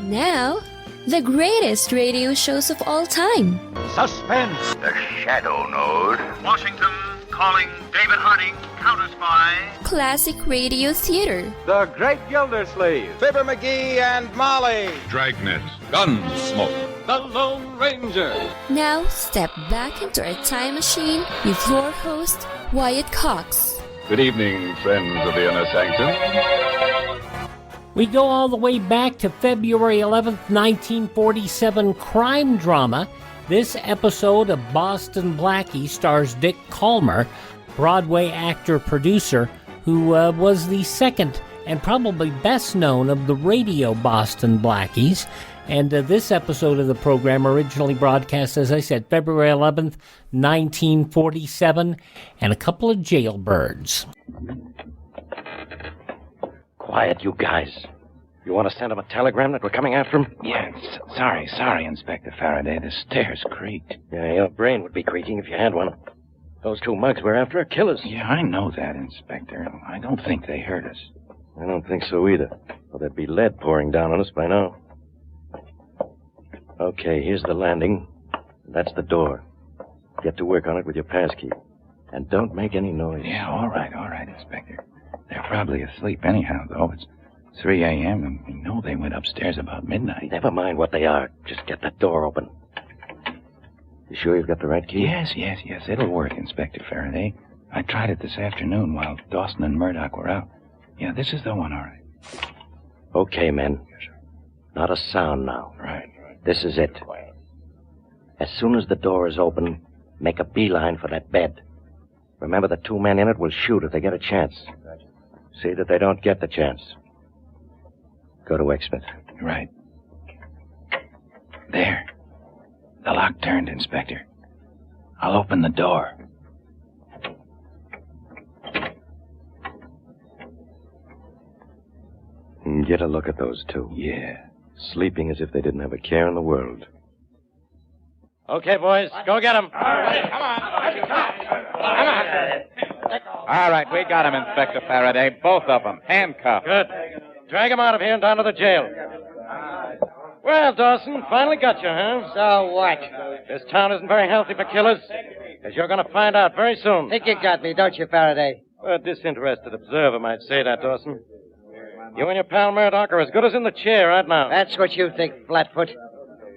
Now, the greatest radio shows of all time. Suspense. The Shadow Node. Washington calling David Harding, counter-spy. Classic radio theater. The Great Gildersleeve. Fibber McGee and Molly. Dragnet. Gunsmoke. The Lone Ranger. Now, step back into a time machine with your host, Wyatt Cox. Good evening, friends of the Inner Sanctum. We go all the way back to February 11th, 1947 crime drama. This episode of Boston-Blackie stars Dick Kollmar, Broadway actor-producer, who was the second and probably best known of the radio Boston-Blackies. And this episode of the program originally broadcast, as I said, February 11th, 1947, and a couple of jailbirds. Quiet, you guys. You want to send him a telegram that we're coming after him? Yeah, sorry, Inspector Faraday. The stairs creaked. Yeah, your brain would be creaking if you had one. Those two mugs we're after are killers. Yeah, I know that, Inspector. I don't think they heard us. I don't think so either. Well, there'd be lead pouring down on us by now. Okay, here's the landing. That's the door. Get to work on it with your passkey. And don't make any noise. Yeah, all right, Inspector. They're probably asleep anyhow, though. It's 3 a.m., and we know they went upstairs about midnight. Never mind what they are. Just get that door open. You sure you've got the right key? Yes. It'll work, Inspector Faraday. I tried it this afternoon while Dawson and Murdoch were out. Yeah, this is the one, all right. Okay, men. Not a sound now. Right. This is it. As soon as the door is open, make a beeline for that bed. Remember, the two men in it will shoot if they get a chance. See that they don't get the chance. Go to Exmouth. Right. There. The lock turned, Inspector. I'll open the door. Get a look at those two. Yeah. Sleeping as if they didn't have a care in the world. Okay, boys, go get him. All right, we got him, Inspector Faraday. Both of them. Handcuffed. Good. Drag him out of here and down to the jail. Well, Dawson, finally got you, huh? So what? This town isn't very healthy for killers, as you're going to find out very soon. Think you got me, don't you, Faraday? A disinterested observer might say that, Dawson. You and your pal Murdoch are as good as in the chair right now. That's what you think, Flatfoot.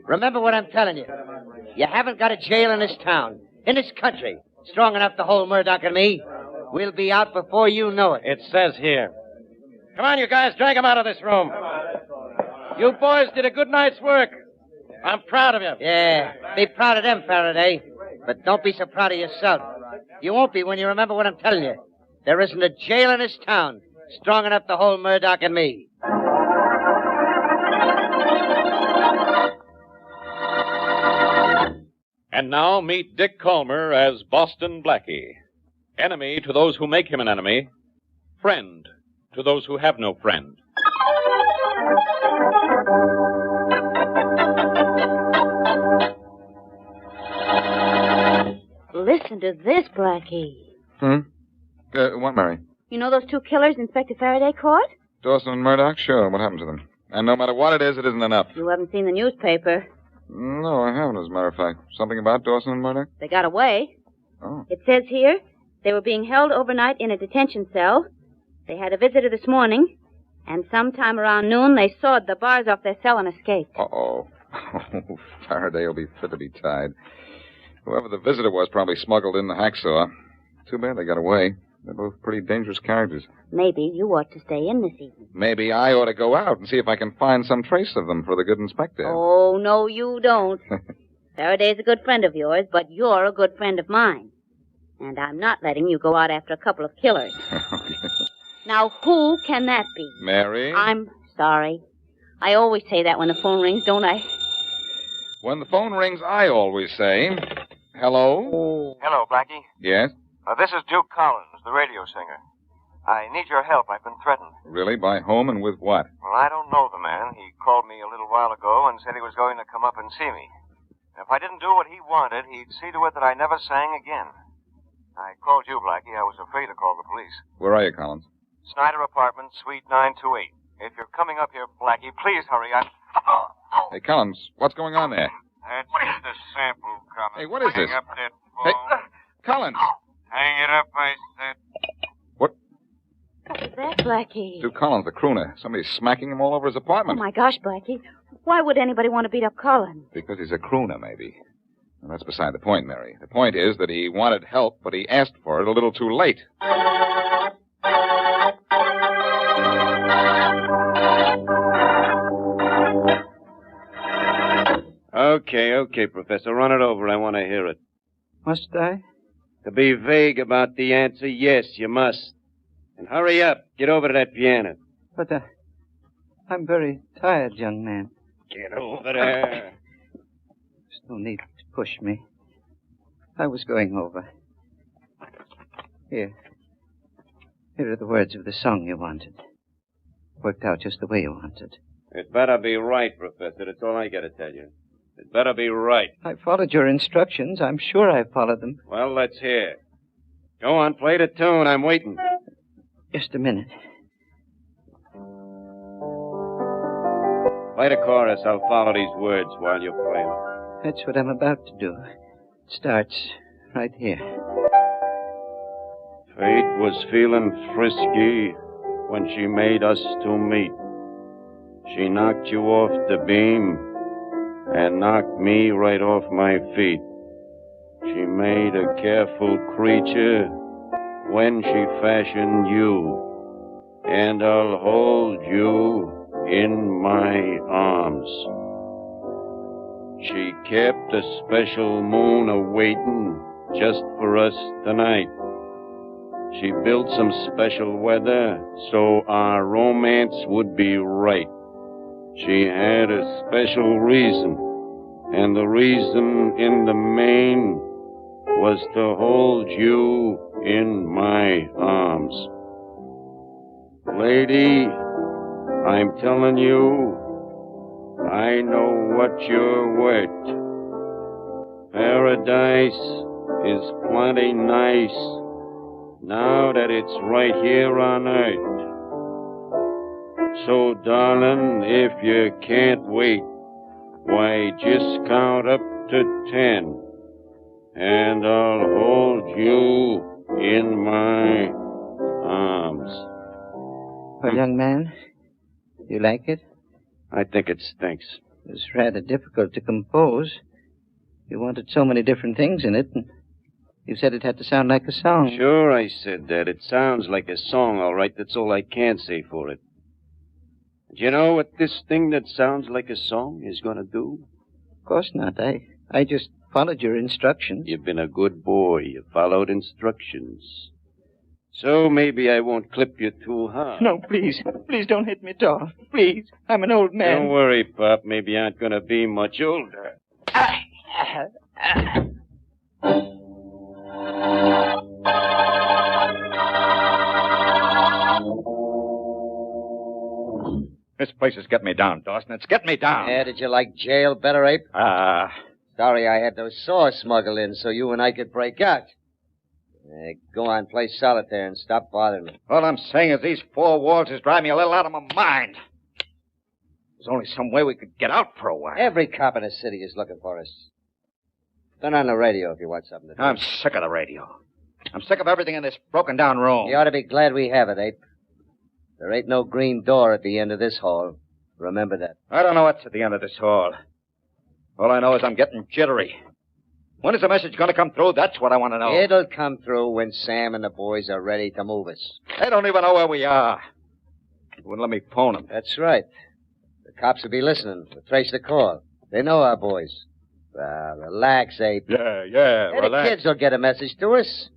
Remember what I'm telling you. You haven't got a jail in this town, in this country, strong enough to hold Murdoch and me. We'll be out before you know it. It says here. Come on, you guys, drag him out of this room. You boys did a good night's work. I'm proud of you. Yeah, be proud of them, Faraday. But don't be so proud of yourself. You won't be when you remember what I'm telling you. There isn't a jail in this town strong enough to hold Murdoch and me. And now meet Dick Kollmar as Boston-Blackie. Enemy to those who make him an enemy. Friend to those who have no friend. Listen to this, Blackie. What, Mary? You know those two killers Inspector Faraday caught? Dawson and Murdoch? Sure. What happened to them? And no matter what it is, it isn't enough. You haven't seen the newspaper. No, I haven't, as a matter of fact. Something about Dawson and Murdoch? They got away. Oh. It says here they were being held overnight in a detention cell. They had a visitor this morning, and sometime around noon they sawed the bars off their cell and escaped. Uh-oh. Faraday will be fit to be tied. Whoever the visitor was probably smuggled in the hacksaw. Too bad they got away. They're both pretty dangerous characters. Maybe you ought to stay in this evening. Maybe I ought to go out and see if I can find some trace of them for the good inspector. Oh, no, you don't. Faraday's a good friend of yours, but you're a good friend of mine. And I'm not letting you go out after a couple of killers. Now, who can that be? Mary? I'm sorry. I always say that when the phone rings, don't I? When the phone rings, I always say, hello? Hello, Blackie. Yes? This is Duke Collins, the radio singer. I need your help. I've been threatened. Really? By whom and with what? Well, I don't know the man. He called me a little while ago and said he was going to come up and see me. If I didn't do what he wanted, he'd see to it that I never sang again. I called you, Blackie. I was afraid to call the police. Where are you, Collins? Snyder Apartment, Suite 928. If you're coming up here, Blackie, please hurry. I'm... Oh! Hey, Collins, what's going on there? That's just a sample, Collins. Hey, what is this? Hang up that Hey, phone. Collins! Hang it up, I said. What? What was that, Blackie? Duke Collins, the crooner. Somebody's smacking him all over his Oh, apartment. my gosh, Blackie. Why would anybody want to beat up Colin? Because he's a crooner, maybe. Well, that's beside the point, Mary. The point is that he wanted help, but he asked for it a little too late. Okay, Professor. Run it over. I want to hear it. Must I? To be vague about the answer, yes, you must. And hurry up. Get over to that piano. But I'm very tired, young man. Get over there. There's no need to push me. I was going over. Here are the words of the song you wanted. Worked out just the way you wanted. It better be right, Professor. That's all I got to tell you. It better be right. I followed your instructions. I'm sure I followed them. Well, let's hear. Go on, play the tune. I'm waiting. Just a minute. Play the chorus. I'll follow these words while you play them. That's what I'm about to do. It starts right here. Fate was feeling frisky when she made us to meet. She knocked you off the beam and knocked me right off my feet. She made a careful creature when she fashioned you, and I'll hold you in my arms. She kept a special moon a-waiting just for us tonight. She built some special weather so our romance would be right. She had a special reason, and the reason in the main was to hold you in my arms. Lady, I'm telling you, I know what you're worth. Paradise is plenty nice now that it's right here on earth. So, darling, if you can't wait, why, just count up to 10, and I'll hold you in my arms. Well, young man, you like it? I think it stinks. It was rather difficult to compose. You wanted so many different things in it, and you said it had to sound like a song. Sure, I said that. It sounds like a song, all right. That's all I can say for it. Do you know what this thing that sounds like a song is going to do? Of course not. I just followed your instructions. You've been a good boy. You followed instructions. So maybe I won't clip you too hard. No, please. Please don't hit me, Doll. Please. I'm an old man. Don't worry, Pop. Maybe you aren't going to be much older. This place is getting me down, Dawson. It's getting me down. Yeah, did you like jail better, Ape? Sorry I had those saws smuggled in so you and I could break out. Go on, play solitaire and stop bothering me. All I'm saying is these four walls is driving me a little out of my mind. There's only some way we could get out for a while. Every cop in the city is looking for us. Turn on the radio if you want something to do. I'm sick of the radio. I'm sick of everything in this broken-down room. You ought to be glad we have it, Ape. There ain't no green door at the end of this hall. Remember that. I don't know what's at the end of this hall. All I know is I'm getting jittery. When is the message going to come through? That's what I want to know. It'll come through when Sam and the boys are ready to move us. They don't even know where we are. They wouldn't let me phone them. That's right. The cops will be listening to trace the call. They know our boys. Relax, Ape. Yeah, The relax. kids will get a message to us.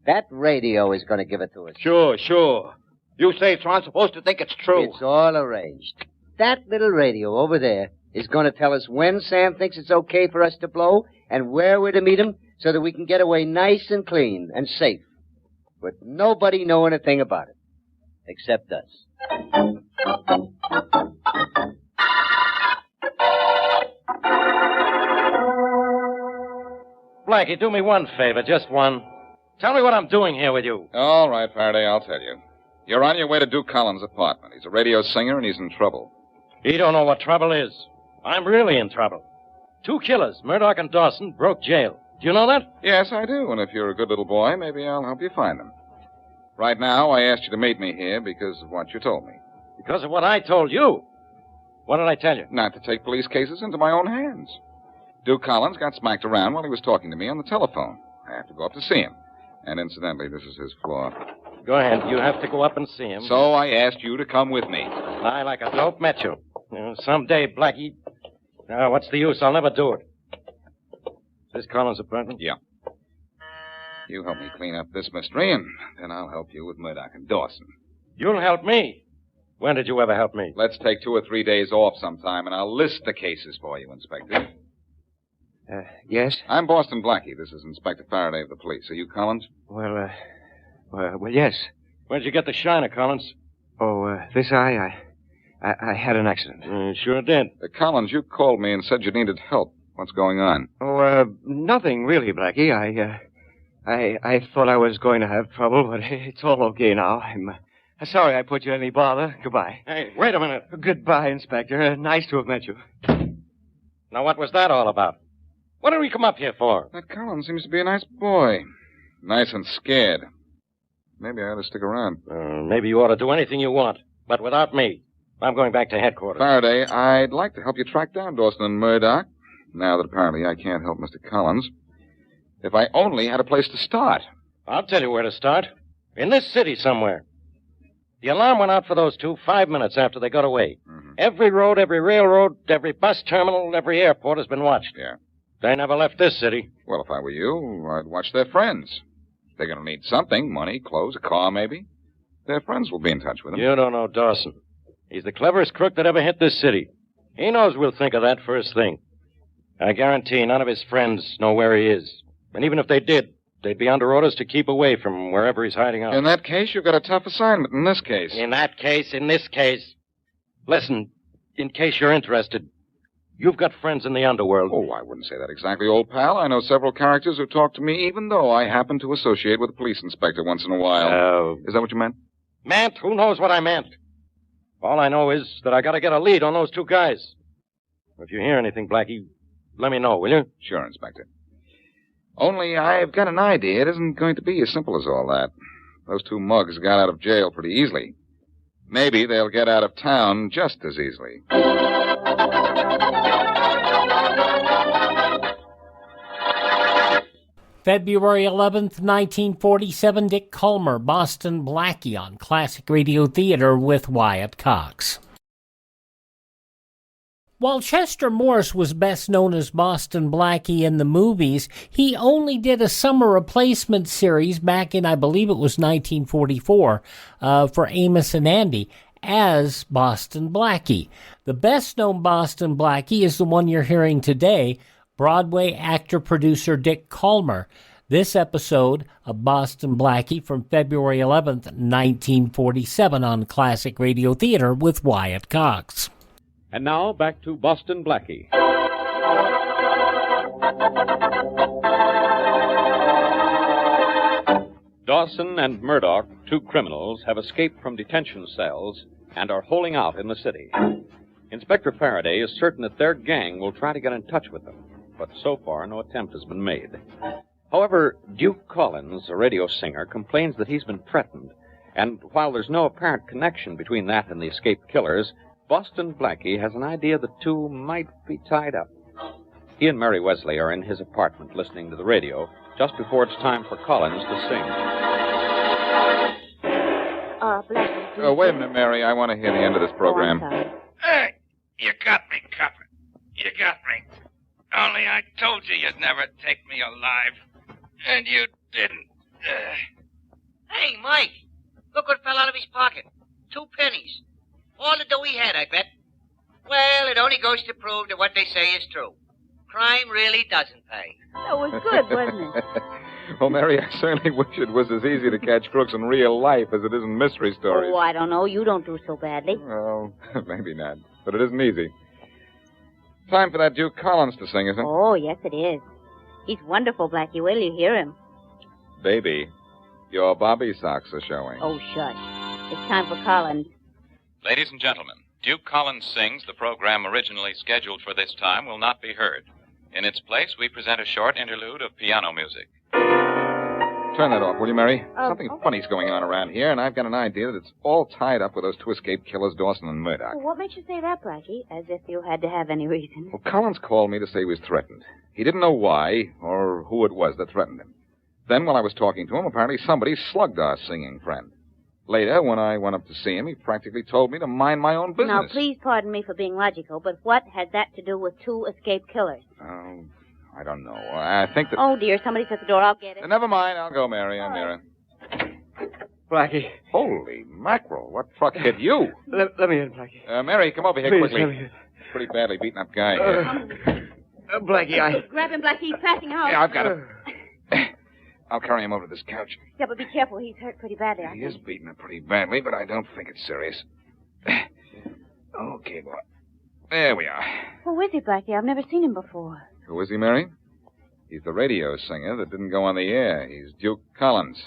That radio is going to give it to us. Sure. You say so I'm supposed to think it's true. It's all arranged. That little radio over there is going to tell us when Sam thinks it's okay for us to blow and where we're to meet him so that we can get away nice and clean and safe with nobody knowing a thing about it except us. Blackie, do me one favor, just one. Tell me what I'm doing here with you. All right, Faraday, I'll tell you. You're on your way to Duke Collins' apartment. He's a radio singer, and he's in trouble. He don't know what trouble is. I'm really in trouble. 2 killers, Murdoch and Dawson, broke jail. Do you know that? Yes, I do. And if you're a good little boy, maybe I'll help you find them. Right now, I asked you to meet me here because of what you told me. Because of what I told you. What did I tell you? Not to take police cases into my own hands. Duke Collins got smacked around while he was talking to me on the telephone. I have to go up to see him. And incidentally, this is his floor. Go ahead. You have to go up and see him. So I asked you to come with me. I, like a dope, met you. Someday, Blackie. What's the use? I'll never do it. Is this Collins' apartment? Yeah. You help me clean up this mystery, and then I'll help you with Murdoch and Dawson. You'll help me? When did you ever help me? Let's take 2 or 3 days off sometime, and I'll list the cases for you, Inspector. Yes? I'm Boston-Blackie. This is Inspector Faraday of the police. Are you Collins? Well, yes. Where'd you get the shiner, Collins? Oh, this eye, I had an accident. Sure did. Collins, you called me and said you needed help. What's going on? Oh, nothing really, Blackie. I thought I was going to have trouble, but it's all okay now. I'm sorry I put you in any bother. Goodbye. Hey, wait a minute. Goodbye, Inspector. Nice to have met you. Now, what was that all about? What did we come up here for? That Collins seems to be a nice boy. Nice and scared. Maybe I ought to stick around. Maybe you ought to do anything you want, but without me. I'm going back to headquarters. Faraday, I'd like to help you track down Dawson and Murdoch, now that apparently I can't help Mr. Collins. If I only had a place to start. I'll tell you where to start. In this city somewhere. The alarm went out for those 2 5 minutes after they got away. Mm-hmm. Every road, every railroad, every bus terminal, every airport has been watched. Yeah. They never left this city. Well, if I were you, I'd watch their friends. They're going to need something, money, clothes, a car maybe. Their friends will be in touch with them. You don't know Dawson. He's the cleverest crook that ever hit this city. He knows we'll think of that first thing. I guarantee none of his friends know where he is. And even if they did, they'd be under orders to keep away from wherever he's hiding out. In that case, you've got a tough assignment in this case. In this case. Listen, in case you're interested, you've got friends in the underworld. Oh, I wouldn't say that exactly, old pal. I know several characters who talk to me, even though I happen to associate with a police inspector once in a while. Is that what you meant? Meant? Who knows what I meant? All I know is that I gotta get a lead on those 2 guys. If you hear anything, Blackie, let me know, will you? Sure, Inspector. Only I've got an idea. It isn't going to be as simple as all that. Those 2 mugs got out of jail pretty easily. Maybe they'll get out of town just as easily. February 11th, 1947, Dick Kollmar, Boston-Blackie on Classic Radio Theater with Wyatt Cox. While Chester Morris was best known as Boston-Blackie in the movies, he only did a summer replacement series back in, I believe it was 1944, for Amos and Andy as Boston-Blackie. The best-known Boston-Blackie is the one you're hearing today, Broadway actor-producer Dick Kollmar. This episode of Boston-Blackie from February 11th, 1947 on Classic Radio Theater with Wyatt Cox. And now, back to Boston-Blackie. Dawson and Murdoch, 2 criminals, have escaped from detention cells and are holding out in the city. Inspector Faraday is certain that their gang will try to get in touch with them, but so far no attempt has been made. However, Duke Collins, a radio singer, complains that he's been threatened, and while there's no apparent connection between that and the escaped killers, Boston-Blackie has an idea the 2 might be tied up. He and Mary Wesley are in his apartment listening to the radio just before it's time for Collins to sing. Blackie. Wait a minute, Mary. I want to hear the end of this program. Hey, you got me, Copper. You got me. Only I told you you'd never take me alive. And you didn't. Hey, Mike. Look what fell out of his pocket. 2 pennies. All the dough he had, I bet. Well, it only goes to prove that what they say is true. Crime really doesn't pay. That was good, wasn't it? Well, Mary, I certainly wish it was as easy to catch crooks in real life as it is in mystery stories. Oh, I don't know. You don't do so badly. Well, maybe not. But it isn't easy. Time for that Duke Collins to sing, isn't it? Oh, yes, it is. He's wonderful, Blackie. Will you hear him? Baby, your bobby socks are showing. Oh, shush. It's time for Collins. Ladies and gentlemen, Duke Collins Sings, the program originally scheduled for this time, will not be heard. In its place, we present a short interlude of piano music. Turn that off, will you, Mary? Something funny's going on around here, and I've got an idea that it's all tied up with those two escaped killers, Dawson and Murdoch. Well, what makes you say that, Blackie? As if you had to have any reason. Well, Collins called me to say he was threatened. He didn't know why or who it was that threatened him. Then, while I was talking to him, apparently somebody slugged our singing friend. Later, when I went up to see him, he practically told me to mind my own business. Now, please pardon me for being logical, but what has that to do with two escaped killers? Oh, I don't know. I think that... Oh, dear, somebody's at the door. I'll get it. Never mind. I'll go, Mary. I'm near her. Blackie. Holy mackerel. What truck hit you? Let me in, Blackie. Mary, come over here Please, quickly. let me in. Pretty badly beaten up guy here. Blackie, I... Grab him, Blackie. He's passing out. Yeah, I've got him. I'll carry him over to this couch. Yeah, but be careful. He's hurt pretty badly, I He think. is beaten up pretty badly, but I don't think it's serious. Okay, boy. There we are. Who is he, Blackie? I've never seen him before. Who is he, Mary? He's the radio singer that didn't go on the air. He's Duke Collins.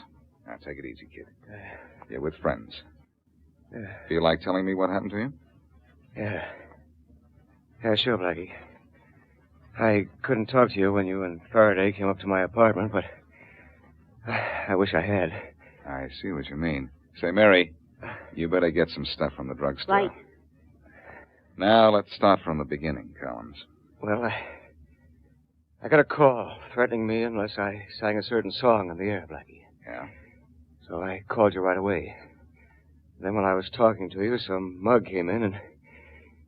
Now, take it easy, kid. You're with friends. Feel like telling me what happened to you? Yeah. Yeah, sure, Blackie. I couldn't talk to you when you and Faraday came up to my apartment, but I wish I had. I see what you mean. Say, Mary, you better get some stuff from the drugstore. Right. Now, let's start from the beginning, Collins. Well, I got a call threatening me unless I sang a certain song on the air, Blackie. Yeah? So I called you right away. Then when I was talking to you, some mug came in and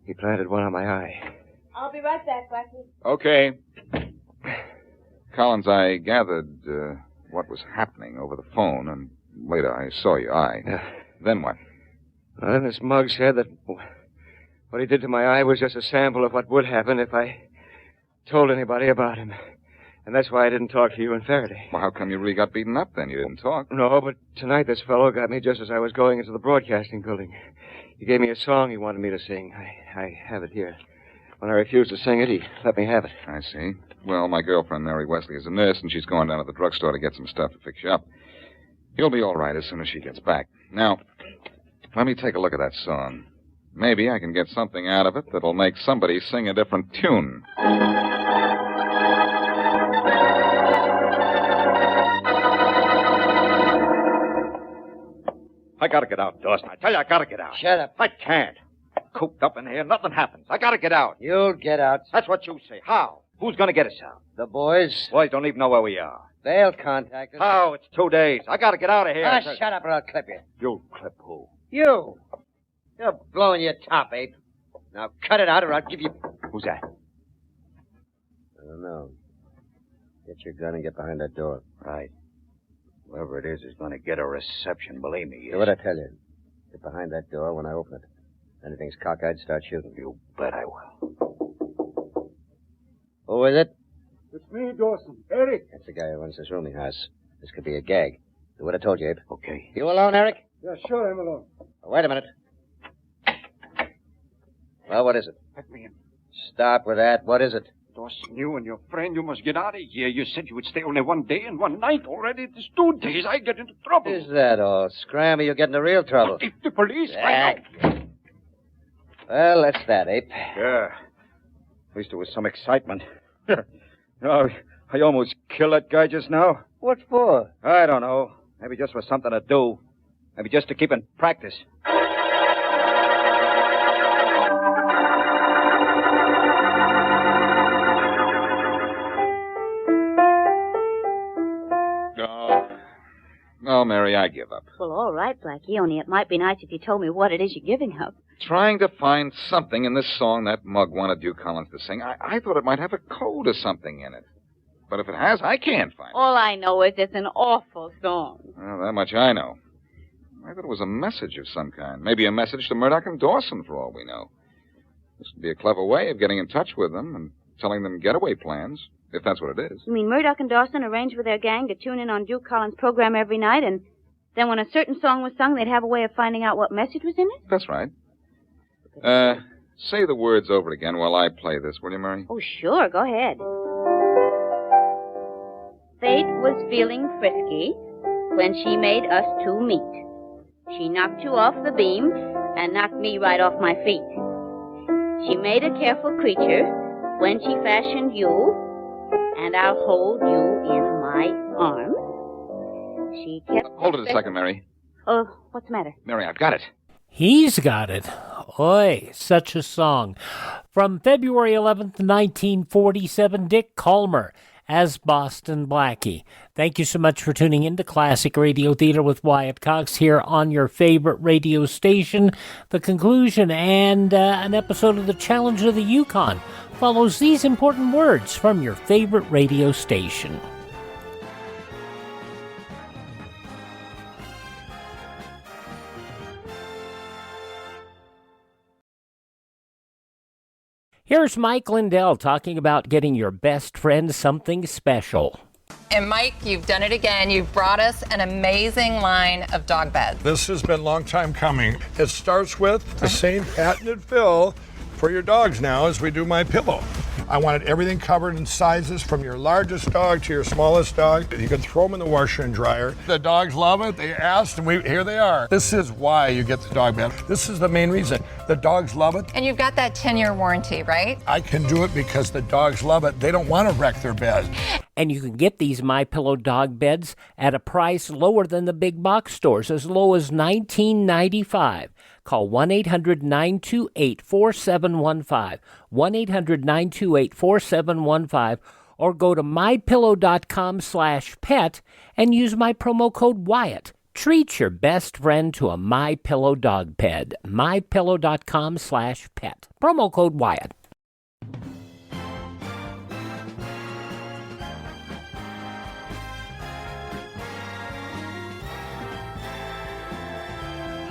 he planted one on my eye. I'll be right back, Blackie. Okay. Collins, I gathered what was happening over the phone, and later I saw your eye. Yeah. Then what? Well, then this mug said that what he did to my eye was just a sample of what would happen if I told anybody about him. And that's why I didn't talk to you and Faraday. Well, how come you really got beaten up then? You didn't talk. No, but tonight this fellow got me just as I was going into the broadcasting building. He gave me a song he wanted me to sing. I have it here. When I refused to sing it, he let me have it. I see. Well, my girlfriend, Mary Wesley, is a nurse, and she's going down to the drugstore to get some stuff to fix you up. You'll be all right as soon as she gets back. Now, let me take a look at that song. Maybe I can get something out of it that'll make somebody sing a different tune. I gotta get out, Dawson. I tell you, I gotta get out. Shut up. I can't. Cooped up in here, nothing happens. I gotta get out. You'll get out. That's what you say. How? Who's gonna get us out? The boys. Boys don't even know where we are. They'll contact us. How? It's 2 days. I gotta get out of here. Shut up or I'll clip you. You'll clip who? You. You're blowing your top, Ape. Now cut it out or I'll give you... Who's that? I don't know. Get your gun and get behind that door. Right. Whoever it is gonna get a reception, believe me. Do what I tell you. Get behind that door when I open it. Anything's cockeyed, start shooting. You bet I will. Who is it? It's me, Dawson. Eric. That's the guy who runs this rooming house. This could be a gag. Do what I told you, Abe. Okay. You alone, Eric? Yeah, sure, I'm alone. Oh, wait a minute. Well, what is it? Let me in. Stop with that. What is it? Dawson, you and your friend, you must get out of here. You said you would stay only 1 day and 1 night. Already it is 2 days. I get into trouble. Is that all? Scram or you'll get into real trouble. If the police find out. Well, that's that, Ape. Yeah. At least there was some excitement. No, I almost killed that guy just now. What for? I don't know. Maybe just for something to do. Maybe just to keep in practice. No, Mary, I give up. Well, all right, Blackie, only it might be nice if you told me what it is you're giving up. Trying to find something in this song that mug wanted Duke Collins to sing. I thought it might have a code or something in it. But if it has, I can't find it. All I know is it's an awful song. Well, that much I know. I thought it was a message of some kind. Maybe a message to Murdoch and Dawson, for all we know. This would be a clever way of getting in touch with them and telling them getaway plans, if that's what it is. You mean Murdoch and Dawson arranged with their gang to tune in on Duke Collins' program every night, and then when a certain song was sung, they'd have a way of finding out what message was in it? That's right. Say the words over again while I play this, will you, Mary? Oh, sure. Go ahead. Fate was feeling frisky when she made us two meet. She knocked you off the beam and knocked me right off my feet. She made a careful creature when she fashioned you, and I'll hold you in my arms. She kept... Hold it a second, Mary. Oh, what's the matter? Mary, I've got it. He's got it. Oy, such a song. From February 11th, 1947, Dick Kollmar as Boston Blackie. Thank you so much for tuning in to Classic Radio Theater with Wyatt Cox here on your favorite radio station. The conclusion and an episode of the Challenge of the Yukon follows these important words from your favorite radio station. Here's Mike Lindell talking about getting your best friend something special. And Mike, you've done it again. You've brought us an amazing line of dog beds. This has been a long time coming. It starts with the same patented fill for your dogs now as we do my pillow. I wanted everything covered in sizes from your largest dog to your smallest dog. You can throw them in the washer and dryer. The dogs love it. They asked, and here they are. This is why you get the dog bed. This is the main reason. The dogs love it. And you've got that 10-year warranty, right? I can do it because the dogs love it. They don't want to wreck their bed. And you can get these MyPillow dog beds at a price lower than the big box stores, as low as $19.95. Call 1-800-928-4715, 1-800-928-4715, or go to mypillow.com/pet and use my promo code Wyatt. Treat your best friend to a MyPillow dog bed, mypillow.com/pet. Promo code Wyatt.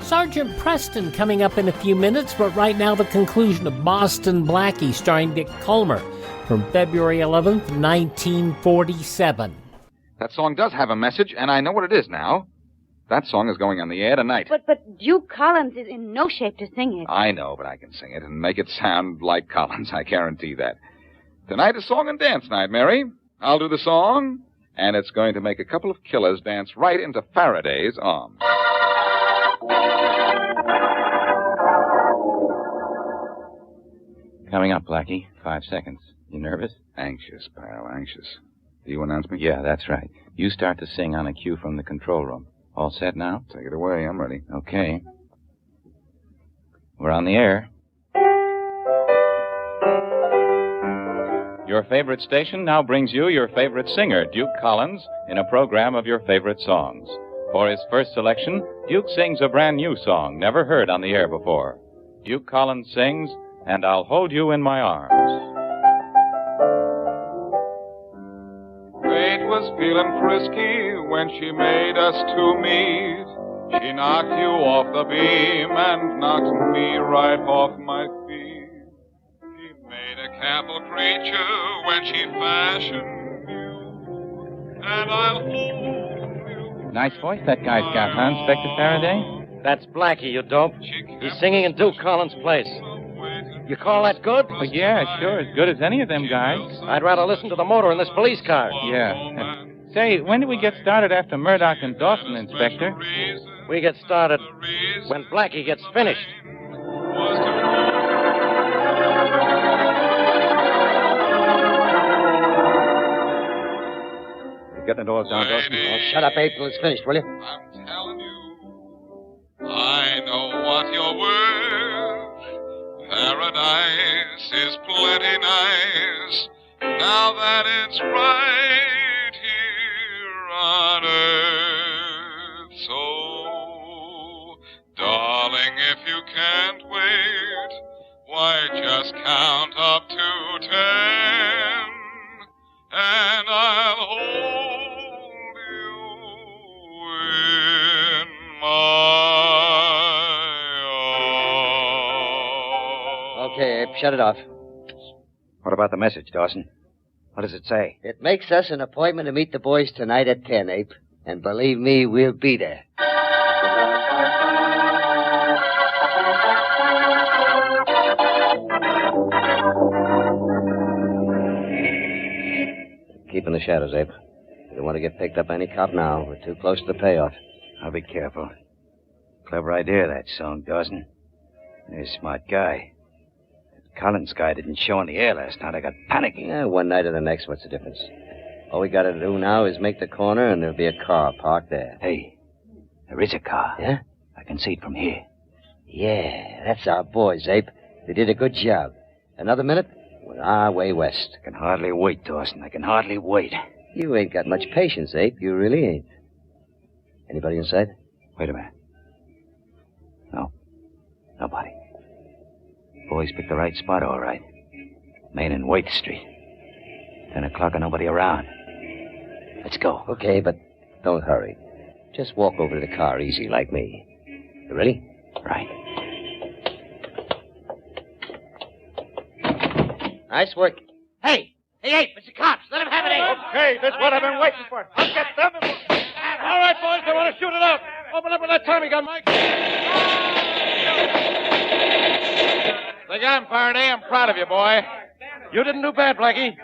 Sergeant Preston coming up in a few minutes, but right now the conclusion of Boston Blackie starring Dick Kollmar from February 11th, 1947. That song does have a message, and I know what it is now. That song is going on the air tonight. But Duke Collins is in no shape to sing it. I know, but I can sing it and make it sound like Collins. I guarantee that. Tonight is song and dance night, Mary. I'll do the song, and it's going to make a couple of killers dance right into Faraday's arms. Coming up, Blackie. 5 seconds. You nervous? Anxious, pal, anxious. Do you announce me? Yeah, that's right. You start to sing on a cue from the control room. All set now? Take it away. I'm ready. Okay. We're on the air. Your favorite station now brings you your favorite singer, Duke Collins, in a program of your favorite songs. For his first selection, Duke sings a brand new song never heard on the air before. Duke Collins sings, "And I'll Hold You in My Arms." Fate was feeling frisky when she made us two meet. She knocked you off the beam and knocked me right off my feet. She made a careful creature when she fashioned you, and I'll hold you. Nice voice that guy's got, huh, Inspector Faraday? That's Blackie, you dope. He's singing in Duke Collins' place. You call that good? Oh, yeah, sure, as good as any of them guys. I'd rather listen to the motor in this police car. Yeah. Say, when do we get started after Murdoch and Dawson, Inspector? We get started when Blackie gets finished. You getting the doors down, Dawson? Oh, shut up, Abe, till it's finished, will you? I'm telling you, I know what you're worth. Paradise is plenty nice now that it's right here on earth. So, darling, if you can't wait, why just count up to 10 and I'll hold you in my... Okay, Abe, shut it off. What about the message, Dawson? What does it say? It makes us an appointment to meet the boys tonight at 10, Abe. And believe me, we'll be there. Keep in the shadows, Abe. We don't want to get picked up by any cop now. We're too close to the payoff. I'll be careful. Clever idea, that song, Dawson. You're a smart guy. Collins guy didn't show in the air last night. I got panicky. Yeah, one night or the next, what's the difference? All we gotta do now is make the corner, and there'll be a car parked there. Hey, there is a car. Yeah? I can see it from here. Yeah, that's our boys, Ape. They did a good job. Another minute, we're our way west. I can hardly wait, Dawson. I can hardly wait. You ain't got much patience, Ape. You really ain't. Anybody inside? Wait a minute. No. Nobody. Boys picked the right spot, all right. Main and Waite Street. 10 o'clock and nobody around. Let's go. Okay, but don't hurry. Just walk over to the car easy like me. You ready? Right. Nice work. Hey, Ape, it's the cops. Let him have it, Ape. Okay, that's what I've been waiting for. I'll get them. All right, boys, they want to shoot it out. Open up with that Tommy gun, Mike. They got him, Faraday. I'm proud of you, boy. You didn't do bad, Blackie.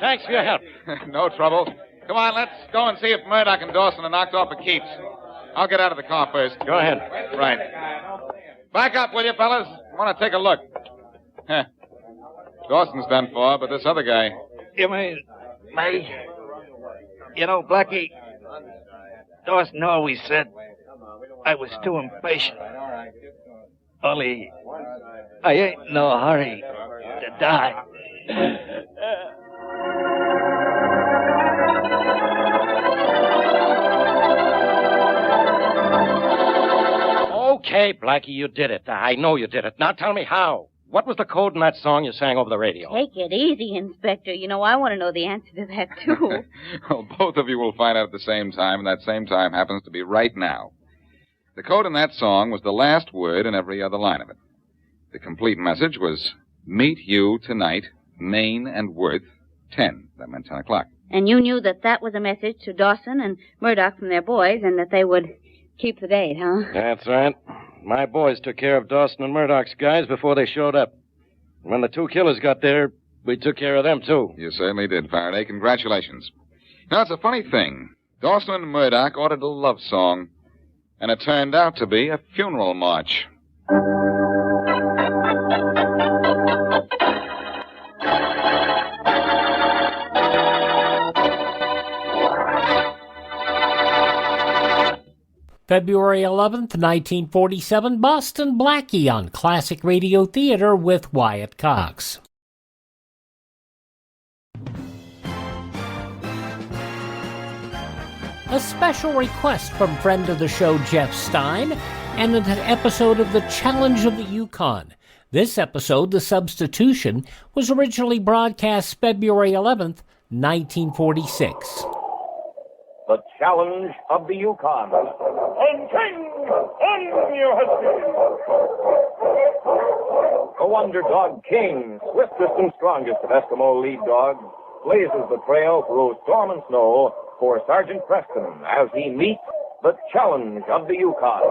Thanks for your help. No trouble. Come on, let's go and see if Murdoch and Dawson are knocked off at Keats. I'll get out of the car first. Go ahead. Right. Back up, will you, fellas? I want to take a look. Huh. Dawson's done for, but this other guy... You mean me? You know, Blackie, Dawson always said I was too impatient. Only I ain't in no hurry to die. Okay, Blackie, you did it. I know you did it. Now tell me how. What was the code in that song you sang over the radio? Take it easy, Inspector. You know, I want to know the answer to that, too. Well, both of you will find out at the same time, and that same time happens to be right now. The code in that song was the last word in every other line of it. The complete message was, meet you tonight, Main and Worth, 10. That meant 10 o'clock. And you knew that that was a message to Dawson and Murdoch from their boys, and that they would keep the date, huh? That's right. My boys took care of Dawson and Murdoch's guys before they showed up. When the two killers got there, we took care of them, too. You certainly did, Faraday. Congratulations. Now, it's a funny thing. Dawson and Murdoch ordered a love song, and it turned out to be a funeral march. February 11th, 1947, Boston-Blackie on Classic Radio Theater with Wyatt Cox. A special request from friend of the show Jeff Stein and an episode of the Challenge-of-the-Yukon. This episode, The Substitution, was originally broadcast February 11th, 1946. The Challenge of the Yukon. On King, on your husband. The Wonder Dog King, swiftest and strongest of Eskimo lead dogs, blazes the trail through storm and snow for Sergeant Preston as he meets the Challenge of the Yukon.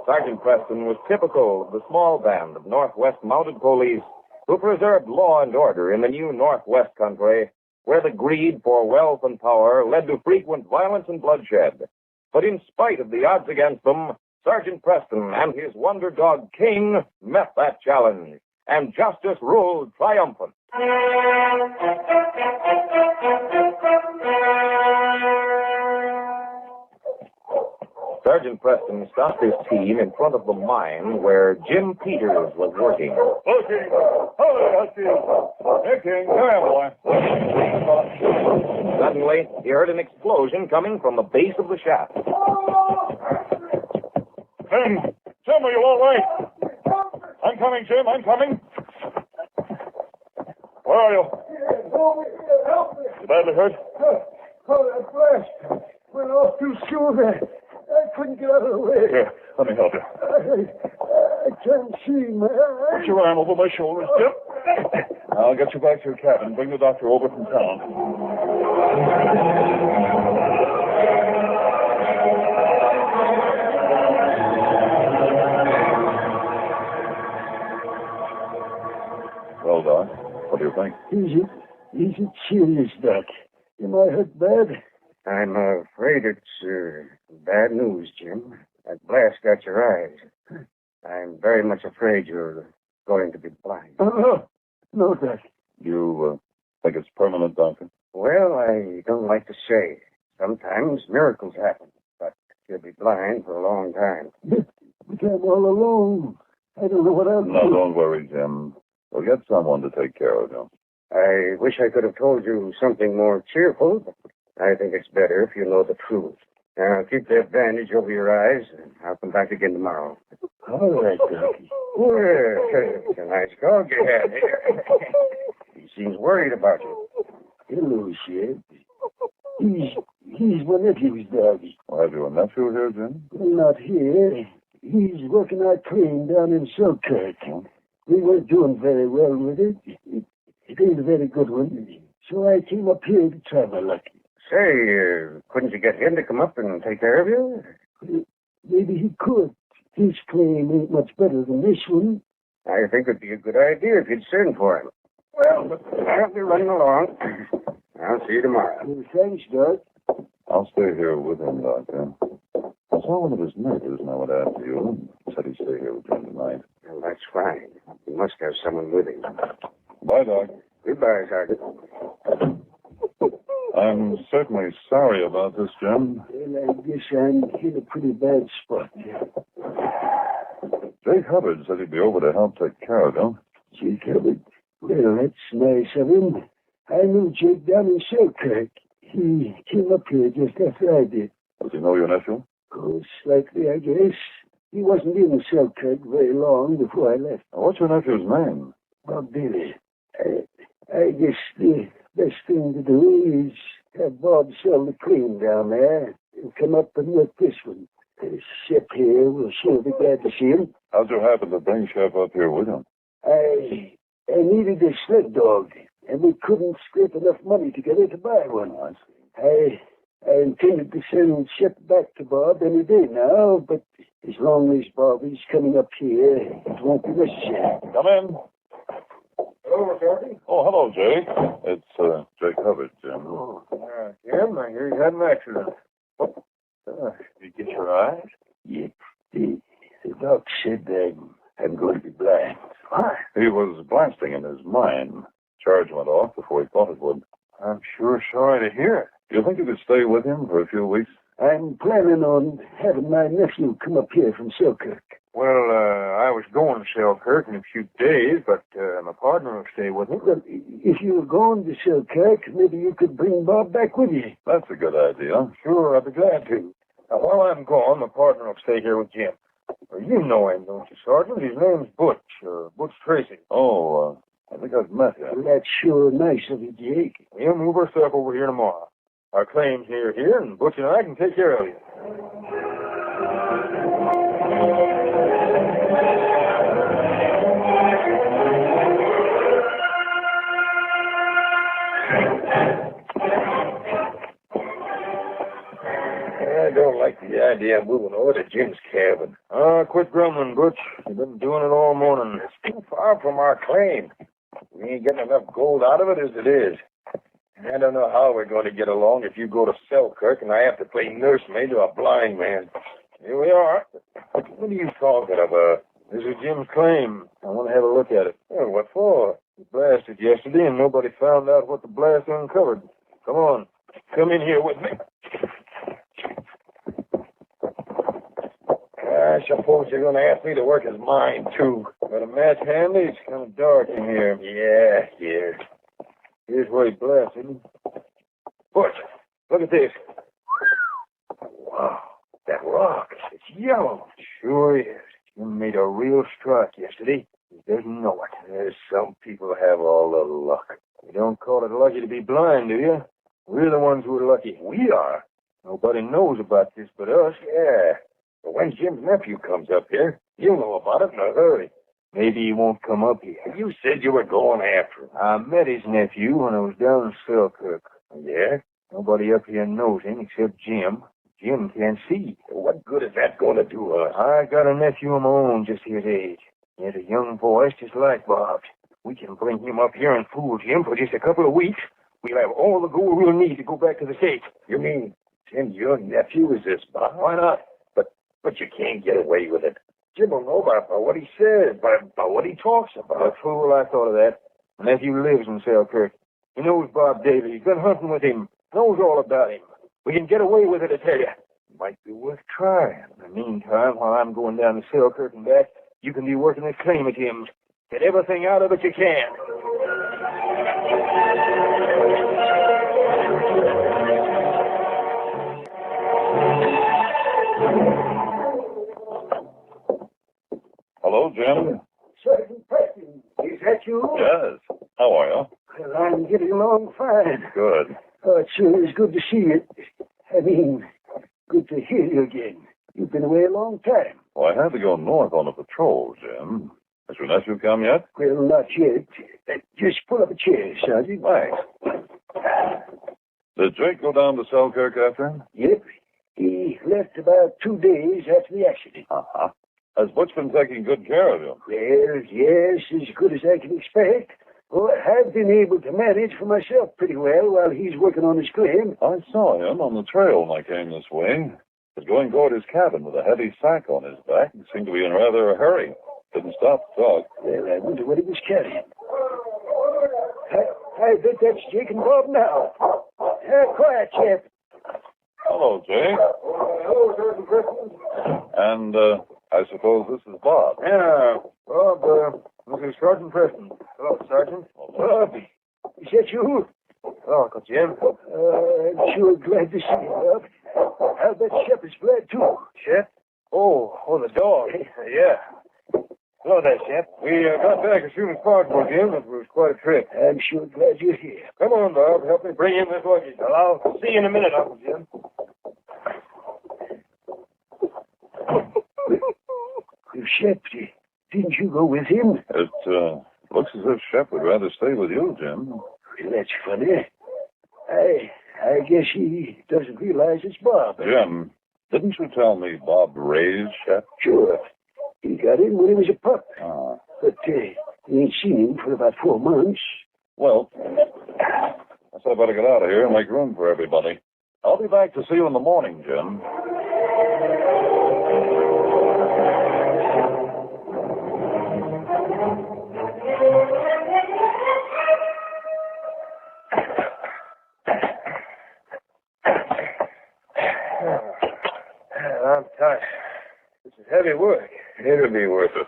Sergeant Preston was typical of the small band of Northwest Mounted Police who preserved law and order in the new Northwest country, where the greed for wealth and power led to frequent violence and bloodshed. But in spite of the odds against them, Sergeant Preston and his Wonder Dog King met that challenge, and justice ruled triumphant. Sergeant Preston stopped his team in front of the mine where Jim Peters was working. Okay. Hello, Husky. Hey, King. Come here, boy. Suddenly, he heard an explosion coming from the base of the shaft. Jim, are you all right? I'm coming, Jim. I'm coming. Where are you? You badly hurt? Oh, that blast went off too soon. I couldn't get out of the way. Here, let me help you. I can't see, man. Put your arm over my shoulders, Jim. I'll get you back to your cabin. Bring the doctor over from town. Well, Doc, what do you think? Is it serious, Doc? Am I hurt bad? I'm afraid it's bad news, Jim. That blast got your eyes. I'm very much afraid you're going to be blind. Oh, no, Doc. You think it's permanent, Doctor? Well, I don't like to say. Sometimes miracles happen, but you'll be blind for a long time. But I'm all alone. I don't know what I'll do. No, don't worry, Jim. We'll get someone to take care of you. I wish I could have told you something more cheerful, but I think it's better if you know the truth. Now, keep that bandage over your eyes, and I'll come back again tomorrow. All right, Doc. Well, it's a nice dog you have here. He seems worried about you. Hello, Shep. He's my nephew's dog. Well, have you a nephew here, Jim? Well, not here. He's working our claim down in Selkirk. We weren't doing very well with it. It ain't a very good one. So I came up here to try my luck. Say, couldn't you get him to come up and take care of you? Maybe he could. His claim ain't much better than this one. I think it'd be a good idea if you'd send for him. Well, I'll be running along. I'll see you tomorrow. Well, thanks, Doc. I'll stay here with him, Doctor. I saw one of his neighbors, and I went after you. Said he'd stay here with him tonight. Well, that's fine. He must have someone with him. Bye, Doc. Goodbye, Sergeant. I'm certainly sorry about this, Jim. Well, I guess I'm in a pretty bad spot. Jake Hubbard said he'd be over to help take care of you. Jake Hubbard? Well, that's nice of him. I knew Jake down in Selkirk. He came up here just after I did. Does he know your nephew? Oh, slightly, I guess. He wasn't in Selkirk very long before I left. What's your nephew's name? Bob Billy. I guess the best thing to do is have Bob sell the claim down there and come up and work this one. Shep here will sure be glad to see him. How'd you happen to bring Shep up here with him? I needed a sled dog, and we couldn't scrape enough money together to buy one. I intended to send Shep back to Bob any day now, but as long as Bob is coming up here, it won't be necessary. Come in. Hello, Sergeant. Oh, hello, Jake. It's Jake Hubbard, Jim. Oh, Jim, I hear you had an accident. Did you get your eyes? Yep. The doc said I'm going to be blind. Why? He was blasting in his mind. Charge went off before he thought it would. I'm sure sorry to hear it. Do you think you could stay with him for a few weeks? I'm planning on having my nephew come up here from Selkirk. Well, I was going to Selkirk in a few days, but my partner will stay with me. Well, if you were going to Selkirk, maybe you could bring Bob back with you. That's a good idea. Sure, I'd be glad to. Now, while I'm gone, my partner will stay here with Jim. Well, you know him, don't you, Sergeant? His name's Butch, Butch Tracy. Oh, I think I've met him. Well, that's sure nice of you, Jake. We'll move our stuff over here tomorrow. Our claim's here, and Butch and I can take care of you. I don't like the idea of moving over to Jim's cabin. Quit grumbling, Butch. You've been doing it all morning. It's too far from our claim. We ain't getting enough gold out of it as it is. I don't know how we're going to get along if you go to Selkirk and I have to play nursemaid to a blind man. Here we are. What are you talking about? This is Jim's claim. I want to have a look at it. Well, what for? He blasted yesterday and nobody found out what the blast uncovered. Come on. Come in here with me. I suppose you're going to ask me to work his mind, too. Got a match handy? It's kind of dark in here. Yeah, here. Here's where he blasted. Butch, look at this. Wow, that rock. It's yellow. Sure is. You made a real strike yesterday. He doesn't know it. There's some people have all the luck. You don't call it lucky to be blind, do you? We're the ones who are lucky. We are. Nobody knows about this but us. Yeah. But when Jim's nephew comes up here, he'll know about it in a hurry. Maybe he won't come up here. You said you were going after him. I met his nephew when I was down in Selkirk. Yeah? Nobody up here knows him except Jim. Jim can't see. What good is that going to do us? I got a nephew of my own just his age. He has a young voice just like Bob's. We can bring him up here and fool Jim for just a couple of weeks. We'll have all the gold we'll need to go back to the States. You mean Jim's young nephew is this Bob? Why not? But you can't get away with it. Jim will know about what he says, about what he talks about. A fool, I thought of that. Nephew lives in Selkirk. He knows Bob Daly. He's been hunting with him. Knows all about him. We can get away with it, I tell you. Might be worth trying. In the meantime, while I'm going down to Selkirk and back, you can be working at claim at him. Get everything out of it you can. Hello, Jim. Sergeant Preston, is that you? Yes. How are you? Well, I'm getting along fine. Good. Oh, it sure is good to see you. I mean, good to hear you again. You've been away a long time. Well, I had to go north on a patrol, Jim. Has your nephew come yet? Well, not yet. Just pull up a chair, Sergeant. Thanks. Did Jake go down to Selkirk after him? Yep. He left about 2 days after the accident. Uh-huh. Has Butch been taking good care of him? Well, yes, as good as I can expect. Oh, I've been able to manage for myself pretty well while he's working on his claim. I saw him on the trail when I came this way. He was going toward his cabin with a heavy sack on his back and seemed to be in rather a hurry. Didn't stop to talk. Well, I wonder what he was carrying. I bet that's Jake and Bob now. Quiet, chap. Hello, Jake. Hello, Sergeant Preston. And, I suppose this is Bob. Yeah, Bob, this is Sergeant Preston. Hello, Sergeant. Bob, is that you? Hello, Uncle Jim. I'm sure glad to see you, Bob. I'll bet Shep is glad, too. Shep? Oh, the dog. Yeah. Hello there, Shep. We got back as soon as possible, Jim. It was quite a trip. I'm sure glad you're here. Come on, Bob. Help me bring in this luggage. I'll see you in a minute, Uncle Jim. Shep, didn't you go with him? It looks as if Shep would rather stay with you, Jim. Well, that's funny. I guess he doesn't realize it's Bob. Jim, didn't you tell me Bob raised Shep? Sure. He got in when he was a pup. Ah. But he ain't seen him for about 4 months. Well, I guess I better get out of here and make room for everybody. I'll be back to see you in the morning, Jim. I'm tired. This is heavy work. It'll be worth it.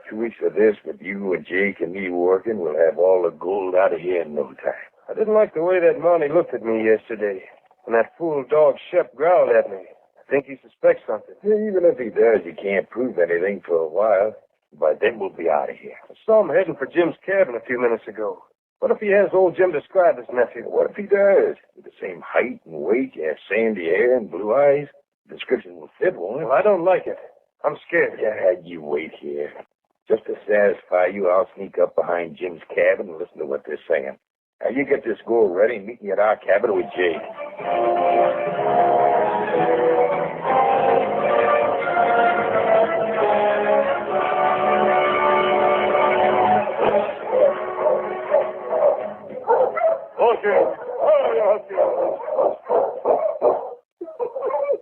2 weeks of this, with you and Jake and me working, we'll have all the gold out of here in no time. I didn't like the way that Mountie looked at me yesterday. And that fool dog Shep growled at me. I think he suspects something. Even if he does, you can't prove anything for a while. By then, we'll be out of here. I saw him heading for Jim's cabin a few minutes ago. What if he has old Jim describe his nephew? What if he does? With the same height and weight, you have sandy hair and blue eyes. The description will fit, won't it? Well, I don't like it. I'm scared. Yeah, you wait here. Just to satisfy you, I'll sneak up behind Jim's cabin and listen to what they're saying. Now, you get this gold ready and meet me at our cabin with Jake.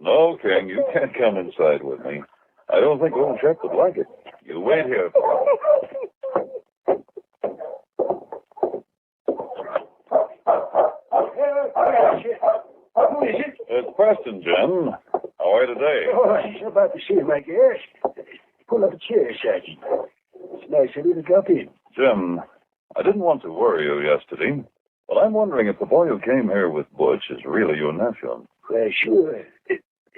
No, King, you can't come inside with me. I don't think old Shep would like it. You wait here. It's Preston, Jim. How are you today? Oh, it's about the same, I guess. Pull up a chair, Sergeant. It's nice of you to drop in. Jim, I didn't want to worry you yesterday, but I'm wondering if the boy who came here with Butch is really your nephew. Well, sure.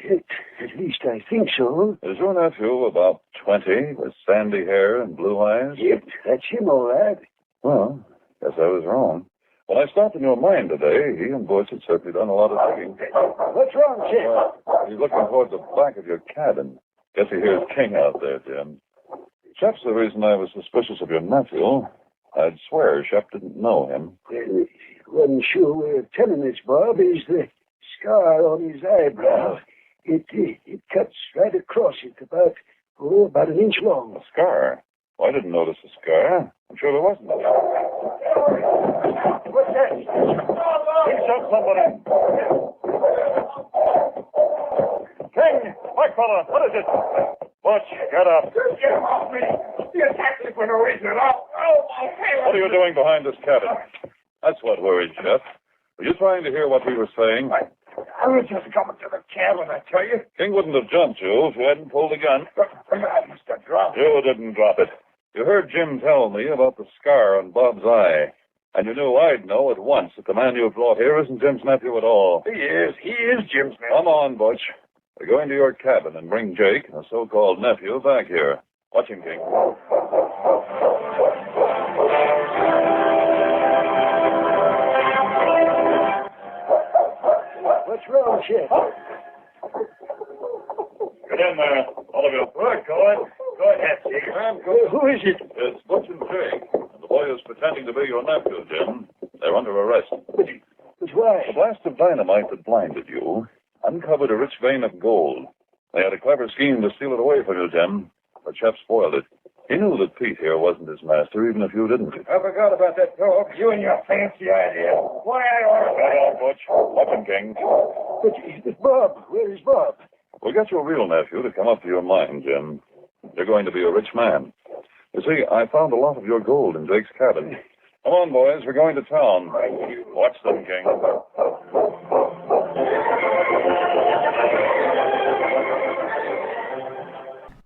At least I think so. Is your nephew about 20, with sandy hair and blue eyes? Yep, that's him, all right. Well, guess I was wrong. When I stopped in your mine today, he and Butch had certainly done a lot of digging. What's wrong, Shep? He's looking towards the back of your cabin. Guess he hears King out there, Jim. Shep's the reason I was suspicious of your nephew. I'd swear Shep didn't know him. Well, wasn't sure we were telling this, Bob, is the scar on his eyebrow. It cuts right across it, about an inch long. A scar? Well, I didn't notice a scar. I'm sure there wasn't. What's that? He shot somebody. King! Black fella, what is it? Butch, get up. Get him off me. You attacked me for no reason at all. Oh, my hand. What are you doing behind this cabin? That's what worried Shep. Were you trying to hear what we were saying? I was just coming to the cabin, I tell you. King wouldn't have jumped you if you hadn't pulled the gun. I must have dropped it. You didn't drop it. You heard Jim tell me about the scar on Bob's eye. And you knew I'd know at once that the man you brought here isn't Jim's nephew at all. He is Jim's nephew. Come on, Butch. We're going to your cabin and bring Jake, a so-called nephew, back here. Watch him, King. What's wrong, Shep? Get in there, all of you. We're going. Go ahead, Jake. Who is it? It's Butch and Jake. And the boy is pretending to be your nephew, Jim. They're under arrest. But why? The blast of dynamite that blinded you uncovered a rich vein of gold. They had a clever scheme to steal it away from you, Jim. But Shep spoiled it. He knew that Pete here wasn't his master, even if you didn't. I forgot about that dog. You and your fancy idea. Why I order Get on, Butch. Watch him, King. But Bob. Where is Bob? We'll get your real nephew to come up to your mind, Jim. You're going to be a rich man. You see, I found a lot of your gold in Jake's cabin. Come on, boys. We're going to town. Watch them, King.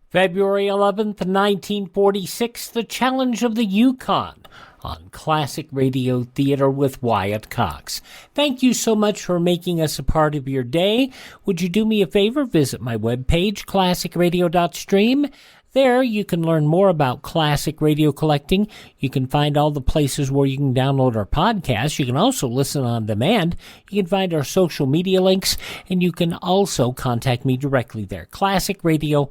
February 11th, 1946, The Challenge of the Yukon on Classic Radio Theater with Wyatt Cox. Thank you so much for making us a part of your day. Would you do me a favor? Visit my webpage, classicradio.stream. There you can learn more about classic radio collecting. You can find all the places where you can download our podcasts. You can also listen on demand. You can find our social media links, and you can also contact me directly there. classicradio.stream.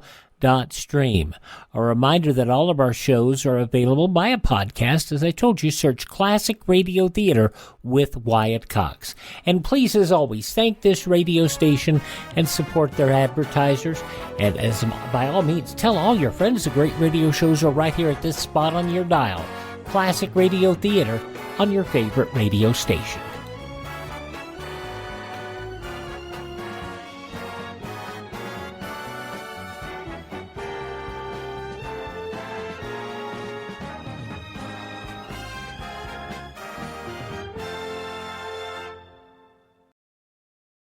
A reminder that all of our shows are available by a podcast. As I told you, search Classic Radio Theater with Wyatt Cox. And please, as always, thank this radio station and support their advertisers. And as by all means, tell all your friends the great radio shows are right here at this spot on your dial. Classic Radio Theater on your favorite radio station.